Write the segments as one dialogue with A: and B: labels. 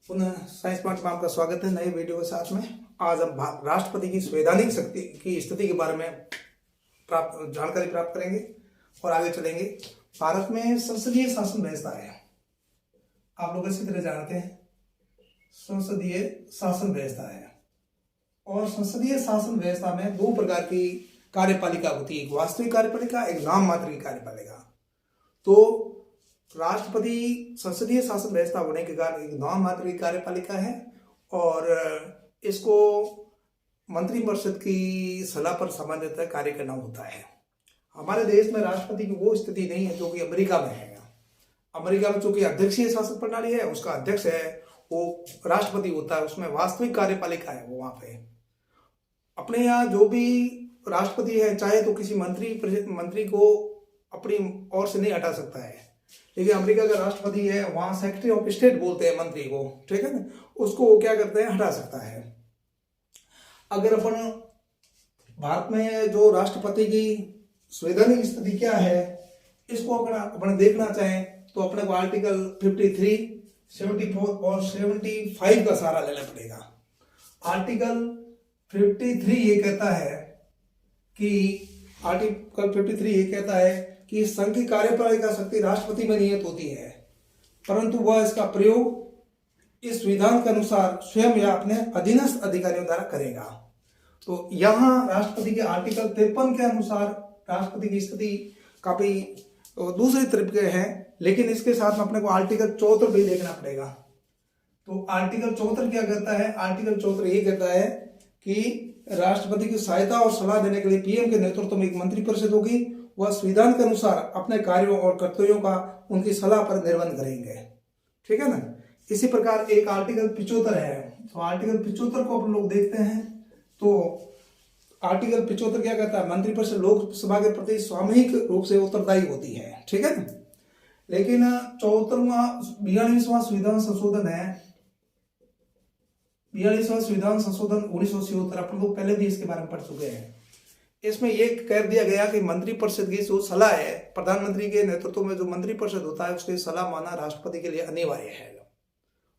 A: पुनः science point में आपका स्वागत है नए वीडियो के साथ में। आज हम राष्ट्रपति की संवैधानिक शक्ति की स्थिति के बारे में जानकारी प्राप्त करेंगे और आगे चलेंगे। भारत में संसदीय शासन व्यवस्था है, आप लोग इसी तरह जानते हैं। संसदीय शासन व्यवस्था है और संसदीय शासन व्यवस्था में दो प्रकार की कार्यपालिका होती है, एक वास्तविक कार्यपालिका, एक नाम मात्र की कार्यपालिका। तो राष्ट्रपति संसदीय शासन व्यवस्था होने के कारण एक नाम मात्र की कार्यपालिका है और इसको मंत्रिपरिषद की सलाह पर सामान्यतः कार्य करना होता है। हमारे देश में राष्ट्रपति की वो स्थिति नहीं है जो कि अमेरिका में है। अमेरिका में चूंकि अध्यक्षीय शासन प्रणाली है, उसका अध्यक्ष है वो राष्ट्रपति होता है, उसमें वास्तविक कार्यपालिका है वो वहां पे। अपने यहाँ जो भी राष्ट्रपति है चाहे तो किसी मंत्री को अपनी ओर से नहीं हटा सकता है, लेकिन अमेरिका का राष्ट्रपति है वहां सेक्रेटरी ऑफ स्टेट बोलते हैं मंत्री को, ठीक है ना, उसको वो क्या करते हैं, हटा सकता है। अगर अपन भारत में जो राष्ट्रपति की संवैधानिक स्थिति क्या है इसको अपन देखना चाहें तो अपने को आर्टिकल 53, 74 और 75 का सहारा लेना पड़ेगा। आर्टिकल 53 ये कहता है कि संघ की कार्यपालिका शक्ति राष्ट्रपति में निहित होती है, परंतु वह इसका प्रयोग इस विधान के अनुसार स्वयं या अपने अधीनस्थ अधिकारियों द्वारा करेगा। तो यहाँ राष्ट्रपति के आर्टिकल 53 के अनुसार राष्ट्रपति की स्थिति काफी दूसरे तरीके है, लेकिन इसके साथ में अपने को आर्टिकल 74 भी देखना पड़ेगा। तो आर्टिकल 74 क्या कहता है? आर्टिकल 74 ये कहता है कि राष्ट्रपति की सहायता और सलाह देने के लिए पीएम के नेतृत्व में एक मंत्रिपरिषद होगी, वह संविधान के अनुसार अपने कार्यों और कर्तव्यों का उनकी सलाह पर निर्वहन करेंगे, ठीक है ना। इसी प्रकार एक आर्टिकल 75 है, तो आर्टिकल 75 को अपन लोग देखते हैं। तो आर्टिकल 75 क्या कहता है? मंत्रिपरिषद लोकसभा के प्रति सामूहिक रूप से उत्तरदायी होती है, ठीक है ना। लेकिन 42वां संविधान संशोधन है, 42वां संविधान संशोधन 1976, अपन लोग पहले भी इसके बारे में पढ़ चुके हैं। इसमें यह कह दिया गया कि मंत्रिपरिषद की जो सलाह है, प्रधानमंत्री के नेतृत्व में जो मंत्रिपरिषद होता है उसकी सलाह मानना राष्ट्रपति के लिए अनिवार्य है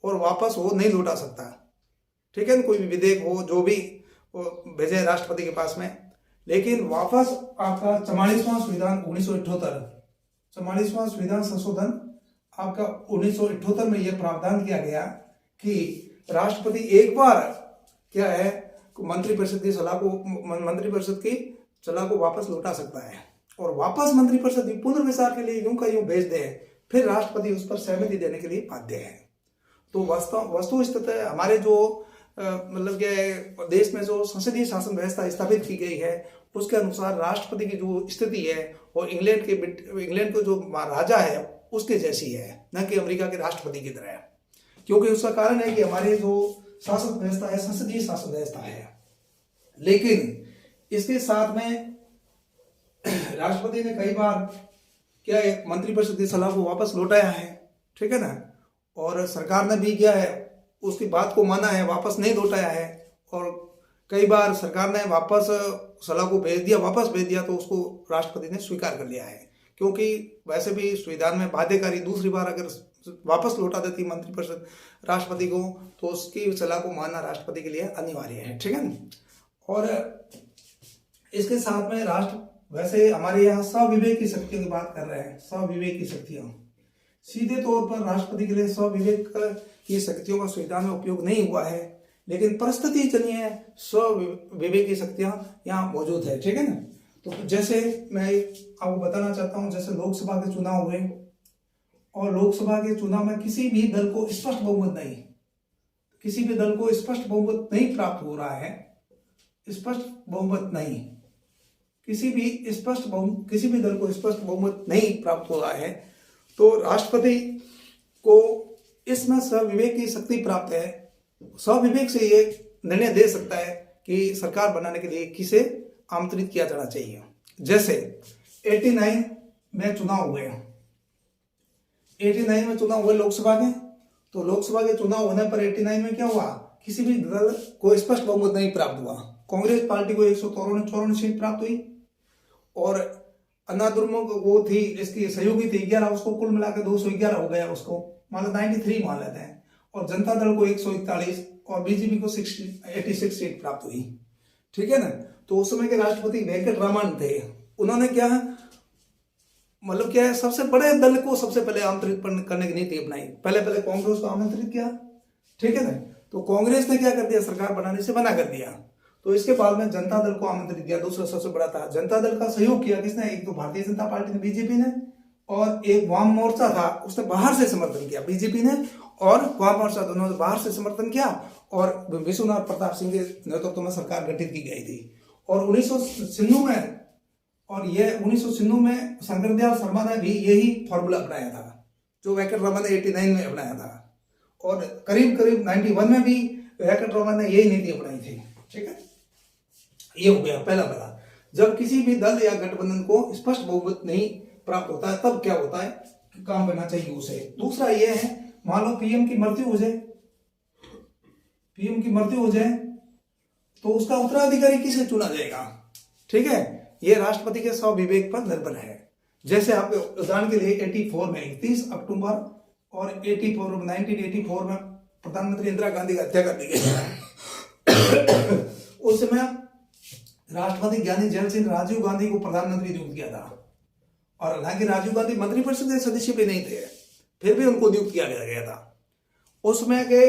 A: और वापस वो नहीं लौटा सकता, ठीक है ना। कोई भी विधेयक हो जो भी भेजे राष्ट्रपति के पास में, लेकिन वापस आपका 44वां संविधान 1978, 44वां संविधान संशोधन आपका 1978 में यह प्रावधान किया गया कि राष्ट्रपति एक बार क्या है मंत्रिपरिषद की सलाह को वापस लौटा सकता है और वापस मंत्रिपरिषद पुनर्विचार के लिए यूं का यूं भेज दे, फिर राष्ट्रपति उस पर सहमति देने के लिए बाध्य है। तो वस्तु स्थिति हमारे जो मतलब क्या देश में जो संसदीय शासन व्यवस्था स्थापित की गई है उसके अनुसार राष्ट्रपति की जो स्थिति है वो इंग्लैंड के जो राजा है उसके जैसी है, न कि अमेरिका के राष्ट्रपति की तरह। क्योंकि उसका कारण है कि हमारे जो शासन व्यवस्था है संसदीय शासन व्यवस्था है, लेकिन इसके साथ में राष्ट्रपति ने कई बार क्या है मंत्रिपरिषद की सलाह को वापस लौटाया है, ठीक है ना, और सरकार ने भी किया है उसकी बात को माना है, वापस नहीं लौटाया है। और कई बार सरकार ने वापस सलाह को वापस भेज दिया तो उसको राष्ट्रपति ने स्वीकार कर लिया है, क्योंकि वैसे भी संविधान में बाध्यकारी दूसरी बार अगर वापस लौटा देती मंत्रिपरिषद राष्ट्रपति को तो उसकी सलाह को मानना राष्ट्रपति के लिए अनिवार्य है, ठीक है ना। और इसके साथ में वैसे हमारे यहाँ स्वविवेक की शक्तियों की बात कर रहे हैं, स्वविवेक की शक्तियों, सीधे तौर पर राष्ट्रपति के लिए स्वविवेक की शक्तियों का संविधान में उपयोग नहीं हुआ है, लेकिन परिस्थिति जन्य स्वविवेक की शक्तियां यहाँ मौजूद है, ठीक है ना। तो जैसे मैं आपको बताना चाहता हूँ, जैसे लोकसभा के चुनाव हुए और लोकसभा के चुनाव में किसी भी दल को स्पष्ट बहुमत नहीं प्राप्त हो रहा है, किसी भी दल को स्पष्ट बहुमत नहीं प्राप्त हो रहा है, तो राष्ट्रपति को इसमें स्वविवेक की शक्ति प्राप्त है। स्वविवेक से ये निर्णय दे सकता है कि सरकार बनाने के लिए किसे आमंत्रित किया जाना चाहिए। जैसे 89 में चुनाव हुए लोकसभा के, तो लोकसभा के चुनाव होने पर 89 में क्या हुआ, किसी भी दल को स्पष्ट बहुमत नहीं प्राप्त हुआ। कांग्रेस पार्टी को 154 सीट प्राप्त हुई और अन्नादुर्मुक वो थी इसकी सहयोगी थी 11, उसको कुल मिलाकर 211 हो गया, उसको मतलब 93 मान लेते हैं। और जनता दल को 141 और बीजेपी को 86 सीट प्राप्त हुई। ठीक है ना। तो उस समय के राष्ट्रपति वेंकटरामन थे, उन्होंने क्या मतलब क्या है, सबसे बड़े दल को सबसे पहले आमंत्रित करने की नीति अपनाई। पहले कांग्रेस को आमंत्रित किया। ठीक है ना। तो कांग्रेस ने क्या कर दिया, सरकार बनाने से मना कर दिया। तो इसके बाद में जनता दल को आमंत्रित किया, दूसरा सबसे बड़ा था। जनता दल का सहयोग किया किसने, एक तो भारतीय जनता पार्टी ने, बीजेपी ने, और एक वाम मोर्चा था उसने बाहर से समर्थन किया, बीजेपी ने और वाम मोर्चा दोनों ने बाहर से समर्थन किया। और विश्वनाथ प्रताप सिंह के नेतृत्व में सरकार गठित की गई थी। और 1996 में शंकरदयाल शर्मा ने भी यही फॉर्मूला अपनाया था जो वेंकटरामन ने 89 में अपनाया था। और करीब 91 में भी वेंकटरामन ने यही नीति अपनाई थी। ठीक है, ये हो गया पहला। जब किसी भी दल या गठबंधन को स्पष्ट बहुमत नहीं प्राप्त होता है तब क्या होता है, काम करना चाहिए उसे। दूसरा ये है, मान लो पीएम की मृत्यु हो जाए तो उसका उत्तराधिकारी किसे चुना जाएगा। ठीक है, ये राष्ट्रपति के स्वविवेक पर निर्भर है। जैसे आप उदाहरण के लिए 84 में 31 अक्टूबर और 1984 में प्रधानमंत्री इंदिरा गांधी की हत्या कर दी गई। उस समय राष्ट्रपति ज्ञानी जैल सिंह राजीव गांधी को प्रधानमंत्री नियुक्त किया था। और हालांकि राजीव गांधी मंत्रिपरिषद के सदस्य भी नहीं थे, फिर भी उनको नियुक्त किया गया था। उसमें के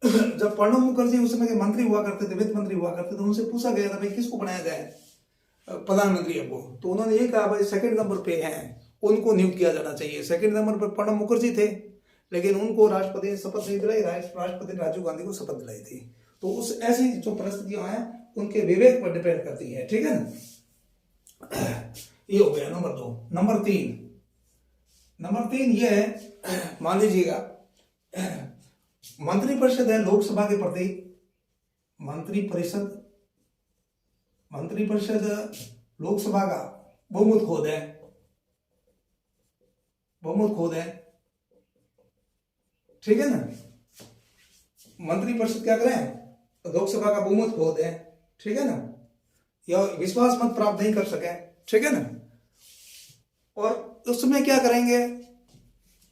A: जब प्रणब मुखर्जी उस समय के मंत्री हुआ करते थे, वित्त मंत्री हुआ करते थे, उनसे पूछा गया था भाई किसको बनाया जाए प्रधानमंत्री को, तो उन्होंने ये कहा भाई सेकंड नंबर पे हैं, उनको नियुक्त किया जाना चाहिए। सेकंड नंबर पर प्रणब मुखर्जी थे, लेकिन उनको राष्ट्रपति ने शपथ नहीं दिलाई, राष्ट्रपति राजीव गांधी को शपथ दिलाई थी। तो उस ऐसी जो परिस्थितियां हैं उनके विवेक पर डिपेंड करती है। ठीक है ना, ये हो गया नंबर 2। नंबर तीन ये है, मान लीजिएगा मंत्रिपरिषद है लोकसभा के प्रति, मंत्रिपरिषद लोकसभा का बहुमत खोद है। ठीक है ना, मंत्रिपरिषद क्या करें, लोकसभा का बहुमत खोद है। ठीक है ना, या विश्वास मत प्राप्त नहीं कर सके। ठीक है ना, और उसमें क्या करेंगे,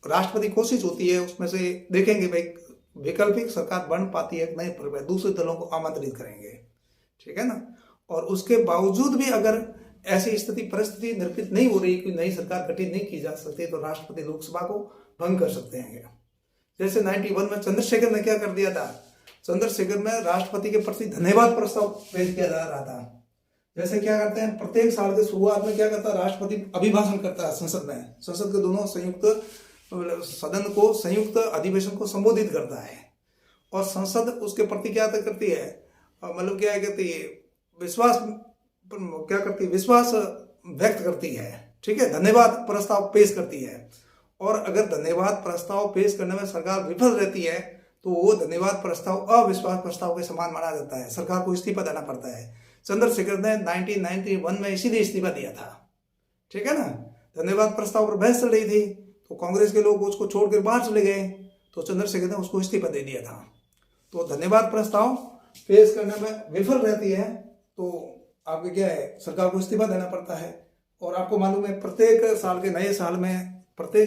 A: राष्ट्रपति कोशिश होती है उसमें से देखेंगे भाई वैकल्पिक सरकार बन पाती है कि नहीं, पर दूसरे दलों को आमंत्रित करेंगे। ठीक है ना, और उसके बावजूद भी अगर ऐसी परिस्थिति निर्मित नहीं हो रही कि नई सरकार गठित नहीं की जा सकती तो राष्ट्रपति लोकसभा को भंग कर सकते हैं। जैसे 91 में चंद्रशेखर ने क्या कर दिया था, चंद्रशेखर में राष्ट्रपति के प्रति धन्यवाद प्रस्ताव पेश किया जा रहा था। जैसे क्या करते हैं, प्रत्येक साल के शुरुआत में क्या करता है, राष्ट्रपति अभिभाषण करता है संसद में, संसद के दोनों संयुक्त सदन को, संयुक्त अधिवेशन को संबोधित करता है। और संसद उसके प्रति क्या करती है, मतलब क्या कहती है, विश्वास व्यक्त करती है। ठीक है, धन्यवाद प्रस्ताव पेश करती है। और अगर धन्यवाद प्रस्ताव पेश करने में सरकार विफल रहती है तो वो धन्यवाद प्रस्ताव अविश्वास प्रस्ताव के समान माना जाता है, सरकार को इस्तीफा देना पड़ता है। चंद्रशेखर ने 1991 में इसीलिए इस्तीफा दिया था। ठीक है ना, धन्यवाद प्रस्ताव पर बहस चल रही थी तो कांग्रेस के लोग उसको छोड़कर बाहर चले गए, तो चंद्रशेखर ने उसको इस्तीफा दे दिया था। तो धन्यवाद प्रस्ताव पेश करने में विफल रहती है तो आपके क्या है, सरकार को इस्तीफा देना पड़ता है। और आपको मालूम है प्रत्येक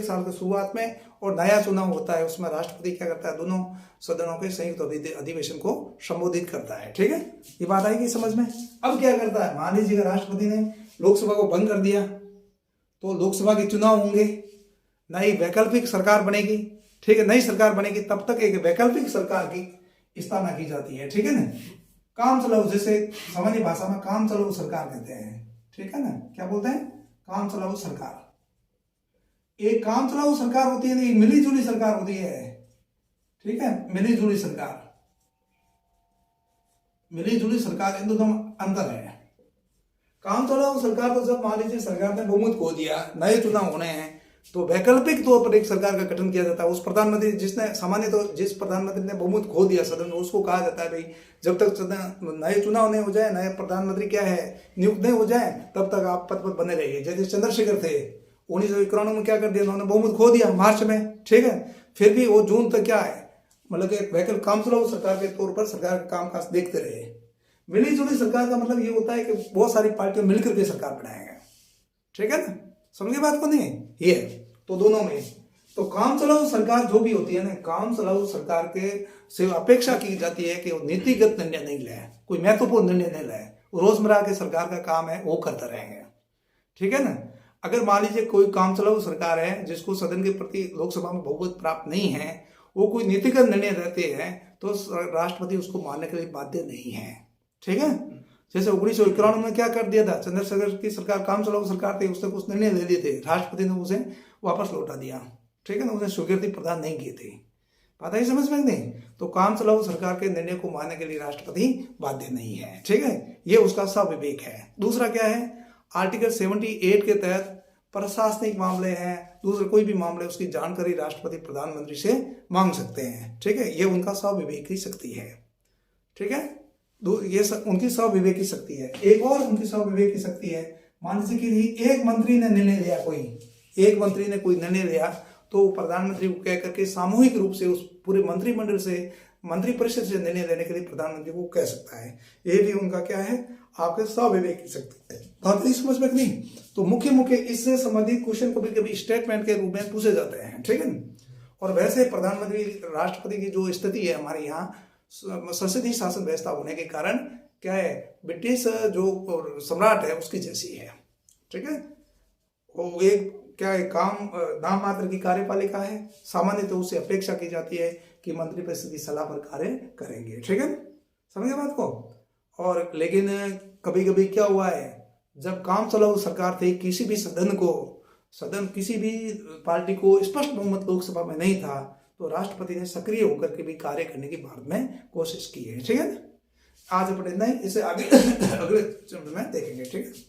A: साल के शुरुआत में और नया चुनाव होता है, उसमें राष्ट्रपति क्या करता है, दोनों सदनों के संयुक्त अधिवेशन को संबोधित करता है। ठीक है, ये बात आएगी समझ में। अब क्या करता है, मान लीजिए राष्ट्रपति ने लोकसभा को भंग कर दिया तो लोकसभा के चुनाव होंगे, नई वैकल्पिक सरकार बनेगी। ठीक है, नई सरकार बनेगी, तब तक एक वैकल्पिक सरकार की स्थापना की जाती है। ठीक है ना, काम चलाओ, जैसे सामान्य भाषा में काम चलाओ सरकार कहते हैं। ठीक है ना, क्या बोलते हैं, काम चलाओ सरकार। एक काम चलाओ सरकार होती है, एक मिलीजुली सरकार होती है। ठीक है, मिलीजुली सरकार इन दोनों में अंतर है। काम चलाओ सरकार तो जब मान लीजिए सरकार ने बहुमत खो दिया, नए चुनाव होने हैं, तो वैकल्पिक तौर पर एक सरकार का गठन किया जाता है। उस प्रधानमंत्री जिस प्रधानमंत्री ने बहुमत खो दिया सदन में, उसको कहा जाता है भाई जब तक नए चुनाव नहीं हो जाए, नए प्रधानमंत्री क्या है नियुक्त नहीं हो जाए, तब तक आप पद पर बने रहिए। जैसे चंद्रशेखर थे 1991 में क्या कर दिया उन्होंने, बहुमत खो दिया मार्च में। ठीक है, फिर भी वो जून तक क्या है, मतलब कि वैकल्पिक काम चलाओ सरकार के तौर पर सरकार का कामकाज देखते रहे। मिलीजुली सरकार का मतलब ये होता है कि बहुत सारी पार्टियां मिलकर के सरकार बनाएंगे। ठीक है ना, समझे बात को नहीं, ये तो दोनों में तो काम चलाऊ सरकार जो भी होती है ना, काम चलाऊ सरकार के से अपेक्षा की जाती है कि वो नीतिगत निर्णय नहीं ले, कोई महत्वपूर्ण निर्णय नहीं ले, रोजमर्रा के सरकार का काम है वो करते रहेंगे, ठीक है ना। अगर मान लीजिए कोई काम चलाऊ सरकार है जिसको सदन के प्रति लोकसभा में बहुमत प्राप्त नहीं है, वो कोई नीतिगत निर्णय रहते हैं तो राष्ट्रपति उसको मानने के लिए बाध्य नहीं है, ठीक है। जैसे 1991 में क्या कर दिया था, चंद्रशेखर की सरकार काम चलाऊ सरकार थी, उसने कुछ निर्णय ले लिए थे, राष्ट्रपति ने उसे वापस लौटा दिया, ठीक है ना, उसने स्वीकृति प्रदान नहीं की थी। बात है समझ में नहीं। तो काम चलाऊ सरकार के निर्णय को मानने के लिए राष्ट्रपति बाध्य नहीं है, ठीक है, ये उसका स्वविवेक है। दूसरा क्या है, आर्टिकल 78 के तहत प्रशासनिक मामले हैं, दूसरे कोई भी मामले, उसकी जानकारी राष्ट्रपति प्रधानमंत्री से मांग सकते हैं, ठीक है, ये उनका स्वविवेक की शक्ति है, ठीक है, ये उनकी स्वविवेक की शक्ति है। एक और उनकी स्वविवेक की शक्ति है, मान लीजिए कि एक मंत्री ने निर्णय लिया, एक मंत्री ने कोई निर्णय लिया तो प्रधानमंत्री को कह करके सामूहिक रूप से उस पूरे मंत्रिमंडल से, मंत्रिपरिषद से निर्णय लेने के लिए प्रधानमंत्री को कह सकता है। ये भी उनका क्या है, आपके स्वविवेक की शक्ति है। बात नहीं समझ में नहीं। तो मुख्य इससे संबंधित क्वेश्चन कभी कभी स्टेटमेंट के रूप में पूछे जाते हैं, ठीक है। और वैसे प्रधानमंत्री राष्ट्रपति की जो स्थिति है हमारे यहाँ संसदीय शासन व्यवस्था होने के कारण क्या है, ब्रिटिश जो सम्राट है उसकी जैसी है, ठीक है। वो एक क्या है, काम नाम मात्र की कार्यपालिका है, सामान्यतः उससे अपेक्षा की जाती है कि मंत्रिपरिषद की सलाह पर कार्य करेंगे, ठीक है, समझे बात को। और लेकिन कभी कभी क्या हुआ है, जब काम चलाऊ सरकार थी, किसी भी सदन किसी भी पार्टी को स्पष्ट बहुमत लोकसभा में नहीं था, तो राष्ट्रपति ने सक्रिय होकर के भी कार्य करने की भारत में कोशिश की है, ठीक है। आज अपन इतना ही, इसे आगे अगले चरण में देखेंगे, ठीक है।